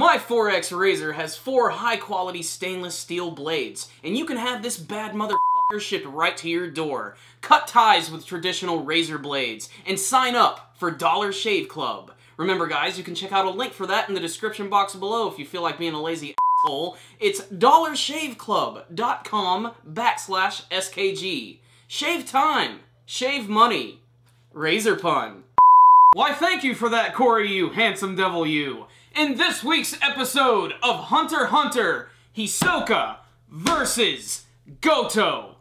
My 4X razor has 4 high-quality stainless steel blades, and you can have this bad motherfucker shipped right to your door. Cut ties with traditional razor blades, and sign up for Dollar Shave Club. Remember guys, you can check out a link for that in the description box below if you feel like being a lazy asshole. It's dollarshaveclub.com/SKG. Shave time, shave money. Razor pun. Why thank you for that, Corey, you handsome devil you. In this week's episode of Hunter x Hunter, Hisoka vs Gotoh.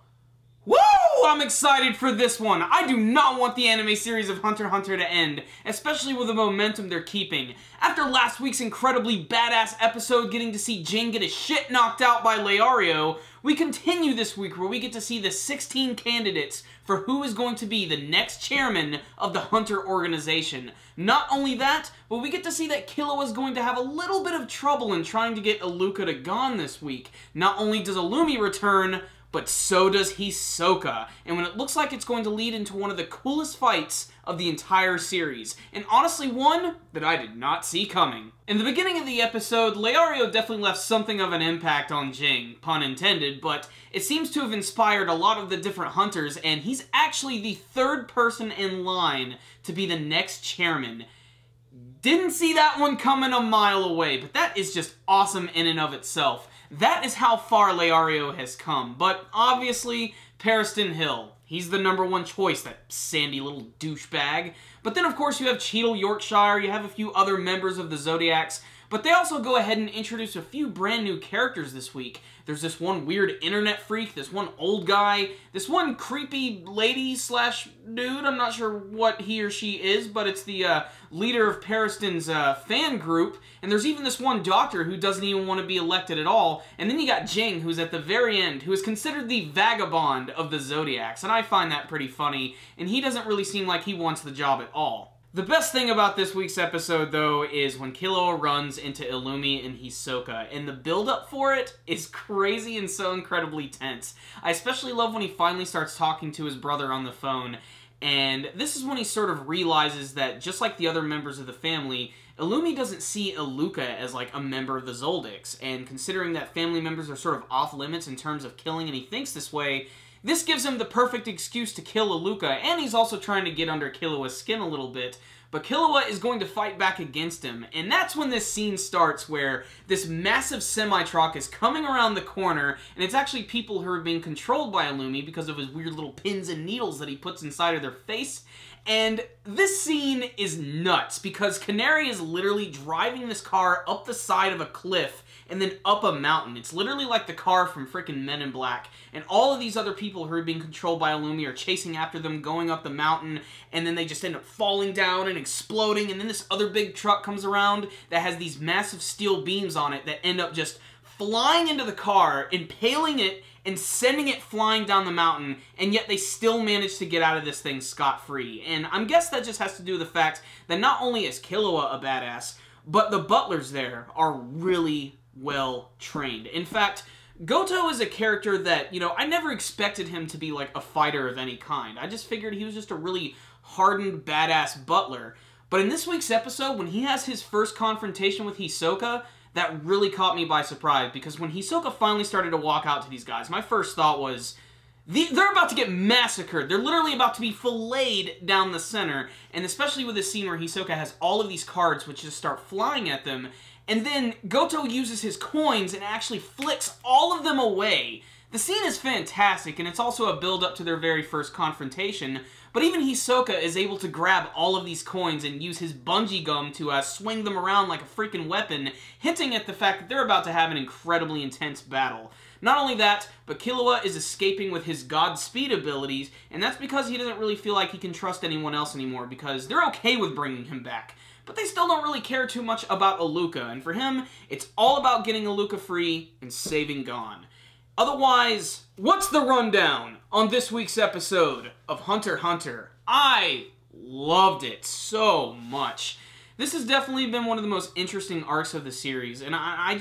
Woo! I'm excited for this one. I do not want the anime series of Hunter x Hunter to end, especially with the momentum they're keeping. After last week's incredibly badass episode getting to see Jin get his shit knocked out by Leario, we continue this week where we get to see the 16 candidates for who is going to be the next chairman of the Hunter organization. Not only that, but we get to see that Killua is going to have a little bit of trouble in trying to get Iruka to Gon this week. Not only does Illumi return, but so does Hisoka, and when it looks like it's going to lead into one of the coolest fights of the entire series, and honestly one that I did not see coming. In the beginning of the episode, Leario definitely left something of an impact on Jing, pun intended, but it seems to have inspired a lot of the different hunters, and he's actually the third person in line to be the next chairman. Didn't see that one coming a mile away, but that is just awesome in and of itself. That is how far Leario has come, but obviously, Pariston Hill. He's the #1 choice, that sandy little douchebag. But then, of course, you have Cheadle Yorkshire, you have a few other members of the Zodiacs, but they also go ahead and introduce a few brand new characters this week. There's this one weird internet freak, this one old guy, this one creepy lady slash dude, I'm not sure what he or she is, but it's the leader of Pariston's fan group, and there's even this one doctor who doesn't even want to be elected at all, and then you got Jing, who's at the very end, who is considered the vagabond of the Zodiacs, and I find that pretty funny, and he doesn't really seem like he wants the job at all. The best thing about this week's episode, though, is when Killua runs into Illumi and Hisoka, and the build-up for it is crazy and so incredibly tense. I especially love when he finally starts talking to his brother on the phone, and this is when he sort of realizes that, just like the other members of the family, Illumi doesn't see Iruka as, like, a member of the Zoldyx, and considering that family members are sort of off-limits in terms of killing, and he thinks this way, this gives him the perfect excuse to kill Iruka, and he's also trying to get under Killua's skin a little bit, but Killua is going to fight back against him, and that's when this scene starts where this massive semi-truck is coming around the corner, and it's actually people who are being controlled by Illumi because of his weird little pins and needles that he puts inside of their face, and this scene is nuts, because Canary is literally driving this car up the side of a cliff and then up a mountain. It's literally like the car from frickin' Men in Black. And all of these other people who are being controlled by Illumi are chasing after them, going up the mountain, and then they just end up falling down and exploding, and then this other big truck comes around that has these massive steel beams on it that end up just flying into the car, impaling it, and sending it flying down the mountain, and yet they still manage to get out of this thing scot-free. And I guess that just has to do with the fact that not only is Killua a badass, but the butlers there are really well trained. In fact, Gotoh is a character that, you know, I never expected him to be like a fighter of any kind. I just figured he was just a really hardened, badass butler. But in this week's episode, when he has his first confrontation with Hisoka, that really caught me by surprise, because when Hisoka finally started to walk out to these guys, my first thought was, they're about to get massacred. They're literally about to be filleted down the center, and especially with this scene where Hisoka has all of these cards which just start flying at them, and then Gotoh uses his coins and actually flicks all of them away. The scene is fantastic, and it's also a build-up to their very first confrontation, but even Hisoka is able to grab all of these coins and use his bungee gum to swing them around like a freaking weapon, hinting at the fact that they're about to have an incredibly intense battle. Not only that, but Killua is escaping with his Godspeed abilities, and that's because he doesn't really feel like he can trust anyone else anymore, because they're okay with bringing him back. But they still don't really care too much about Iruka, and for him, it's all about getting Iruka free and saving Gon. Otherwise, what's the rundown on this week's episode of Hunter x Hunter? I loved it so much. This has definitely been one of the most interesting arcs of the series, and I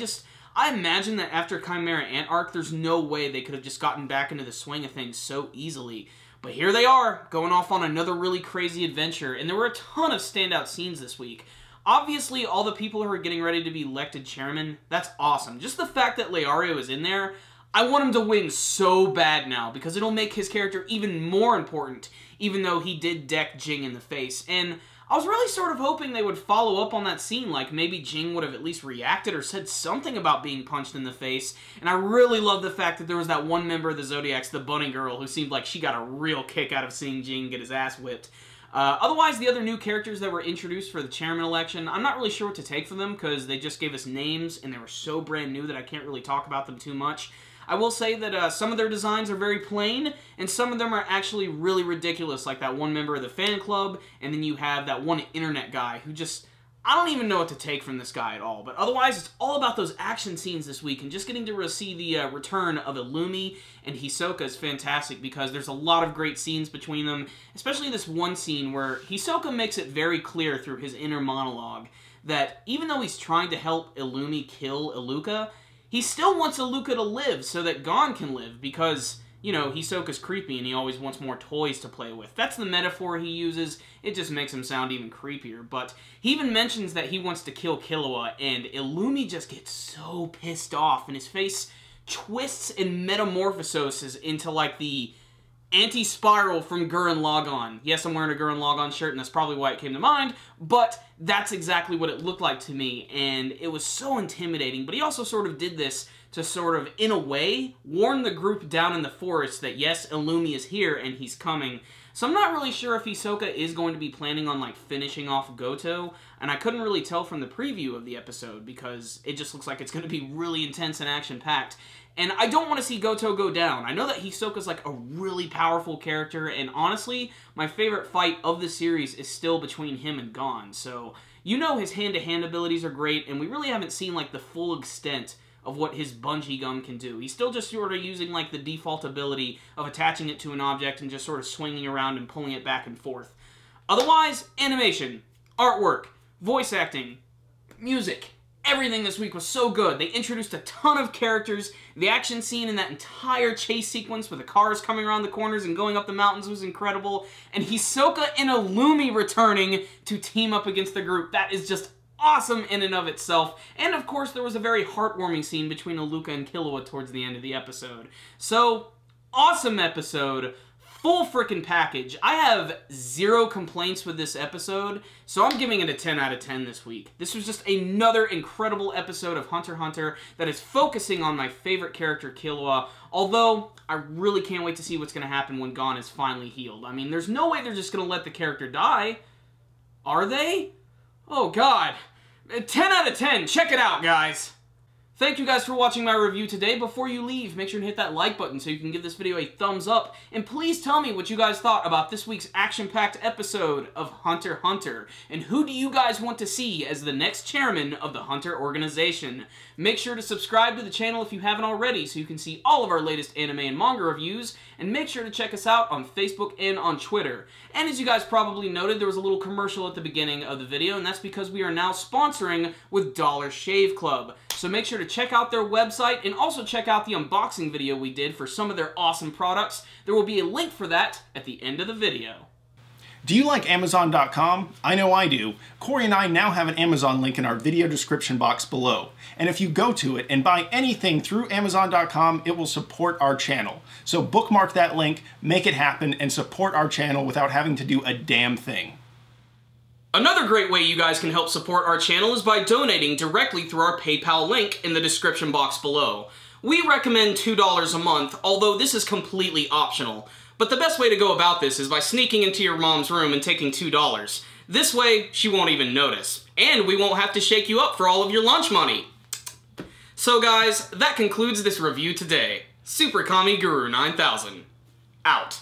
imagine that after Chimera Ant arc, there's no way they could have just gotten back into the swing of things so easily. But here they are, going off on another really crazy adventure, and there were a ton of standout scenes this week. Obviously, all the people who are getting ready to be elected chairman, that's awesome. Just the fact that Leario is in there, I want him to win so bad now, because it'll make his character even more important, even though he did deck Jing in the face. And I was really sort of hoping they would follow up on that scene, like maybe Jing would have at least reacted or said something about being punched in the face. And I really love the fact that there was that one member of the Zodiacs, the bunny girl, who seemed like she got a real kick out of seeing Jing get his ass whipped. Otherwise, the other new characters that were introduced for the chairman election, I'm not really sure what to take from them because they just gave us names and they were so brand new that I can't really talk about them too much. I will say that some of their designs are very plain, and some of them are actually really ridiculous, like that one member of the fan club, and then you have that one internet guy who just... I don't even know what to take from this guy at all, but otherwise, it's all about those action scenes this week, and just getting to see the return of Illumi and Hisoka is fantastic, because there's a lot of great scenes between them, especially this one scene where Hisoka makes it very clear through his inner monologue that even though he's trying to help Illumi kill Iluka, he still wants Iluka to live so that Gon can live, because, you know, Hisoka's creepy and he always wants more toys to play with. That's the metaphor he uses. It just makes him sound even creepier. But he even mentions that he wants to kill Killua, and Illumi just gets so pissed off, and his face twists and metamorphoses into, like, the anti-spiral from Gurren Lagann. Yes, I'm wearing a Gurren Lagann shirt, and that's probably why it came to mind, but that's exactly what it looked like to me, and it was so intimidating. But he also sort of did this to sort of, in a way, warn the group down in the forest that, yes, Illumi is here, and he's coming. So I'm not really sure if Hisoka is going to be planning on, like, finishing off Gotoh, and I couldn't really tell from the preview of the episode, because it just looks like it's going to be really intense and action-packed. And I don't want to see Gotoh go down. I know that Hisoka's like a really powerful character, and honestly, my favorite fight of the series is still between him and Gon. So, you know his hand-to-hand abilities are great, and we really haven't seen like the full extent of what his bungee gum can do. He's still just sort of using like the default ability of attaching it to an object and just sort of swinging around and pulling it back and forth. Otherwise, animation, artwork, voice acting, music, everything this week was so good. They introduced a ton of characters. The action scene in that entire chase sequence with the cars coming around the corners and going up the mountains was incredible. And Hisoka and Illumi returning to team up against the group. That is just awesome in and of itself. And of course, there was a very heartwarming scene between Iluka and Killua towards the end of the episode. So, awesome episode. Full frickin' package. I have 0 complaints with this episode, so I'm giving it a 10 out of 10 this week. This was just another incredible episode of Hunter x Hunter that is focusing on my favorite character, Killua, although I really can't wait to see what's going to happen when Gon is finally healed. I mean, there's no way they're just going to let the character die. Are they? Oh, God. 10 out of 10. Check it out, guys. Thank you guys for watching my review today. Before you leave, make sure to hit that like button so you can give this video a thumbs up. And please tell me what you guys thought about this week's action-packed episode of Hunter x Hunter. And who do you guys want to see as the next chairman of the Hunter organization? Make sure to subscribe to the channel if you haven't already so you can see all of our latest anime and manga reviews. And make sure to check us out on Facebook and on Twitter. And as you guys probably noted, there was a little commercial at the beginning of the video, and that's because we are now sponsoring with Dollar Shave Club. So make sure to check out their website and also check out the unboxing video we did for some of their awesome products. There will be a link for that at the end of the video. Do you like Amazon.com? I know I do. Corey and I now have an Amazon link in our video description box below. And if you go to it and buy anything through Amazon.com, it will support our channel. So bookmark that link, make it happen, and support our channel without having to do a damn thing. Another great way you guys can help support our channel is by donating directly through our PayPal link in the description box below. We recommend $2 a month, although this is completely optional. But the best way to go about this is by sneaking into your mom's room and taking $2. This way, she won't even notice. And we won't have to shake you up for all of your lunch money. So guys, that concludes this review today. Super Kami Guru 9000. Out.